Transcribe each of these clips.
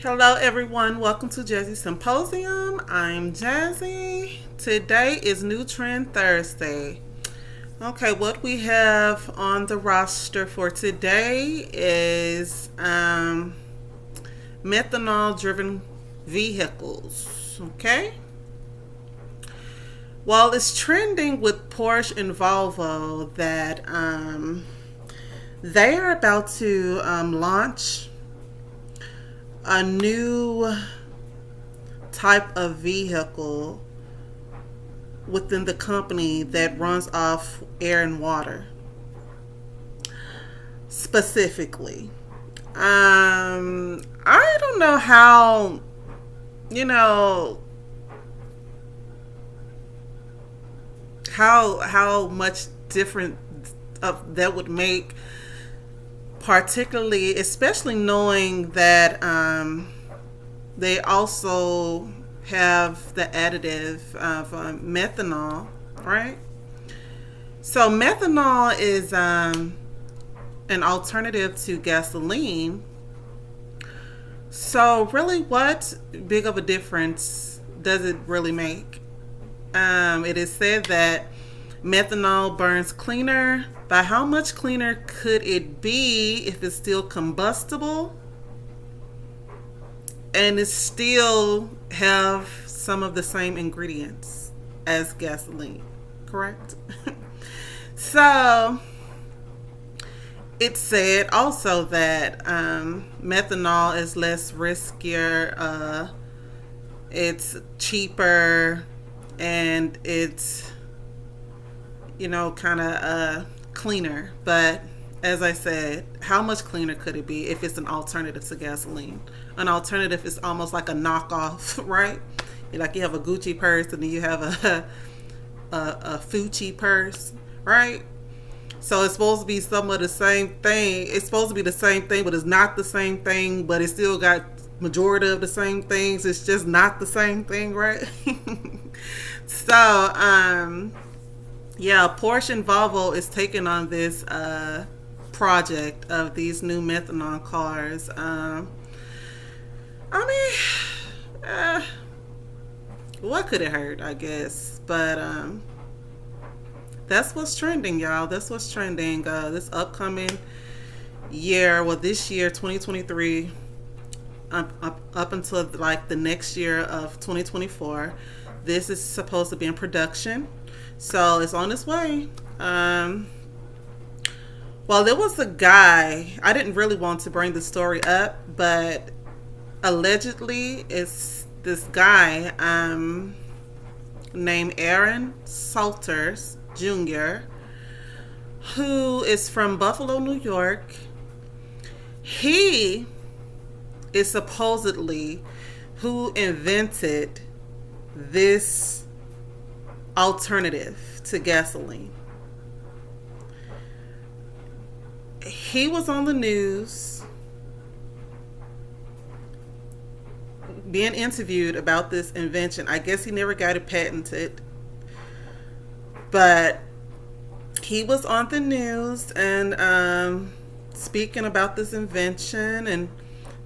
Hello, everyone. Welcome to Jazzy Symposium. I'm Jazzy. Today is New Trend Thursday. Okay, what we have on the roster for today is methanol driven vehicles. Okay? Well, it's trending with Porsche and Volvo that they are about to launch a new type of vehicle within the company that runs off air and water. Specifically, I don't know how, you know, how much different of that would make, particularly, especially knowing that they also have the additive of methanol, right? So methanol is an alternative to gasoline. So really, what big of a difference does it really make? It is said that methanol burns cleaner. By how much cleaner could it be if it's still combustible and it still have some of the same ingredients as gasoline? Correct? So it said also that methanol is less riskier, it's cheaper, and it's kind of cleaner. But as I said, how much cleaner could it be if it's an alternative to gasoline? An alternative is almost like a knockoff, right? Like you have a Gucci purse and then you have a Fucci purse, right? So it's supposed to be some of the same thing. It's supposed to be the same thing, but it's not the same thing. But it still got majority of the same things. It's just not the same thing, right? So, yeah, Porsche and Volvo is taking on this project of these new methanol cars. What could it hurt, I guess? But that's what's trending, y'all. That's what's trending this upcoming year. Well, this year, 2023, up until like the next year of 2024. This is supposed to be in production. So it's on its way. Well, there was a guy, I didn't really want to bring the story up, but allegedly it's this guy named Aaron Salters Jr., who is from Buffalo, New York. He is supposedly who invented this alternative to gasoline. He was on the news being interviewed about this invention. I guess he never got it patented, but he was on the news and speaking about this invention and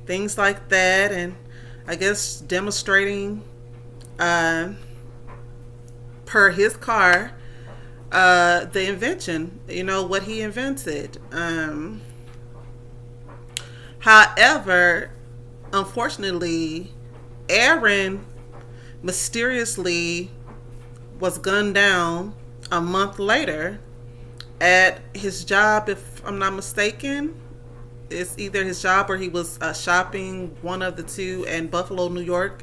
things like that, and I guess demonstrating per his car the invention, what he invented. However, unfortunately, Aaron mysteriously was gunned down a month later at his job, if I'm not mistaken. It's either his job or he was shopping, one of the two, in Buffalo, New York,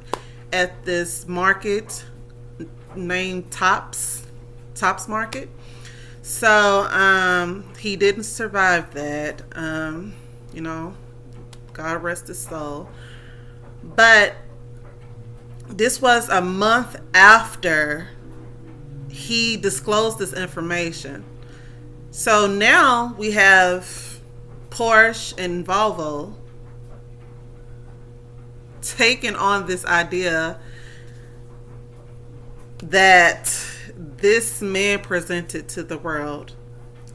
at this market named Tops Market. So he didn't survive that. God rest his soul. But this was a month after he disclosed this information. So now we have Porsche and Volvo taking on this idea that this man presented to the world.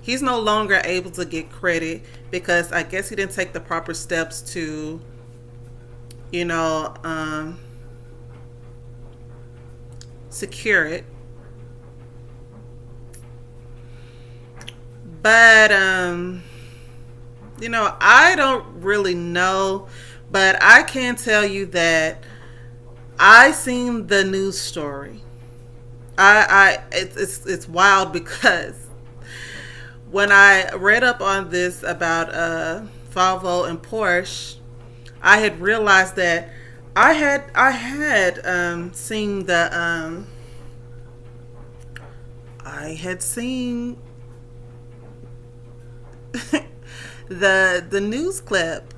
He's no longer able to get credit because I guess he didn't take the proper steps to you know, secure it. But I don't really know, but I can tell you that I seen the news story. It's wild because when I read up on this about Volvo and Porsche, I had realized that I had seen the I had seen the news clip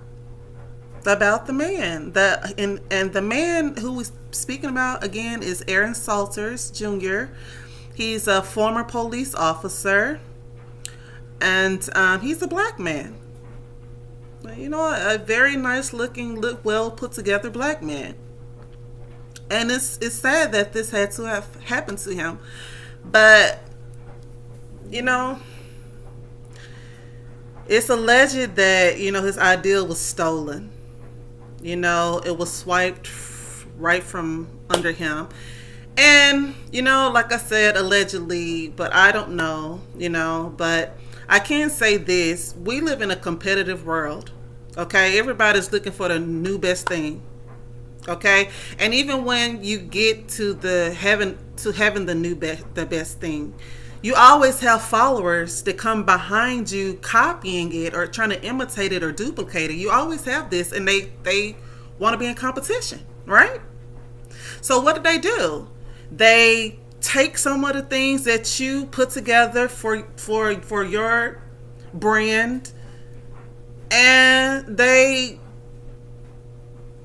about the man. And the man who was speaking about again is Aaron Salters Jr. He's a former police officer, and he's a black man. A very nice looking, well put together black man. And it's sad that this had to have happened to him, but it's alleged that his ideal was stolen. It was swiped right from under him. And, like I said, allegedly, but I don't know, but I can say this. We live in a competitive world, okay? Everybody's looking for the new best thing, okay? And even when you get to having the best thing, you always have followers that come behind you copying it or trying to imitate it or duplicate it. You always have this, and they want to be in competition, right? So what do? They take some of the things that you put together for your brand, and they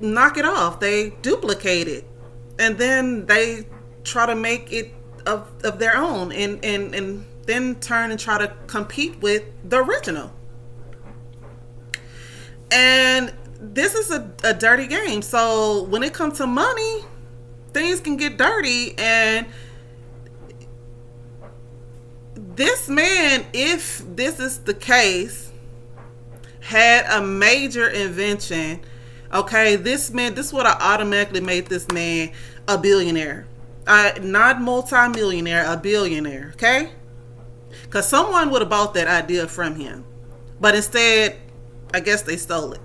knock it off. They duplicate it, and then they try to make it of their own, and then turn and try to compete with the original. And this is a dirty game. So when it comes to money, things can get dirty. And this man, if this is the case, had a major invention. Okay, this would have automatically made this man a billionaire. Not multi-millionaire, a billionaire, okay? Because someone would have bought that idea from him. But instead, I guess they stole it.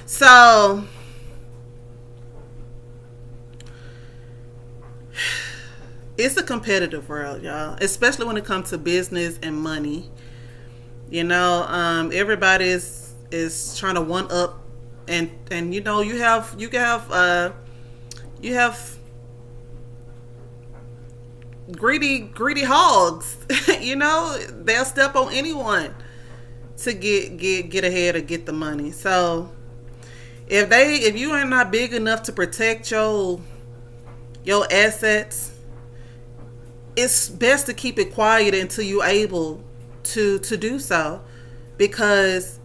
So, it's a competitive world, y'all. Especially when it comes to business and money. Everybody is trying to one up, and you have greedy hogs. They'll step on anyone to get ahead or get the money. So if you are not big enough to protect your assets, it's best to keep it quiet until you're able to do so, because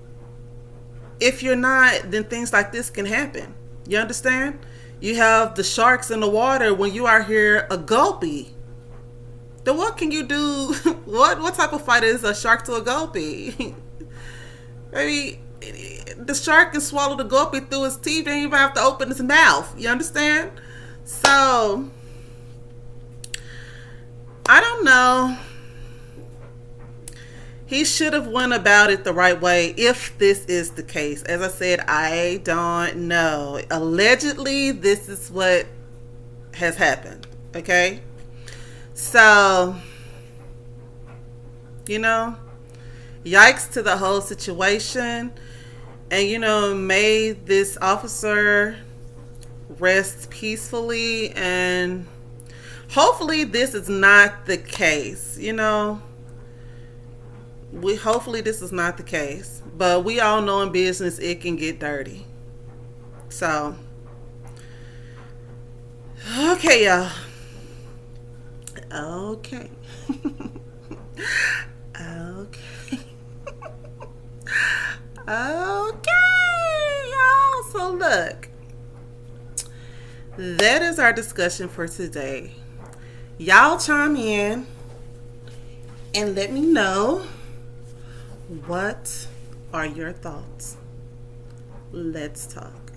if you're not, then things like this can happen. You understand? You have the sharks in the water when you are here a gulpy. Then what can you do? What type of fight is a shark to a gulpy? Maybe the shark can swallow the gulpy through his teeth. Then you even have to open his mouth. You understand? So I don't know. He should have went about it the right way if this is the case. As I said, I don't know. Allegedly, this is what has happened. Okay? So, yikes to the whole situation. And, may this officer rest peacefully. And hopefully this is not the case. Hopefully this is not the case. But we all know in business it can get dirty. So, okay, y'all. Okay. Okay. Okay, y'all. So look, that is our discussion for today. Y'all chime in and let me know, what are your thoughts. Let's talk.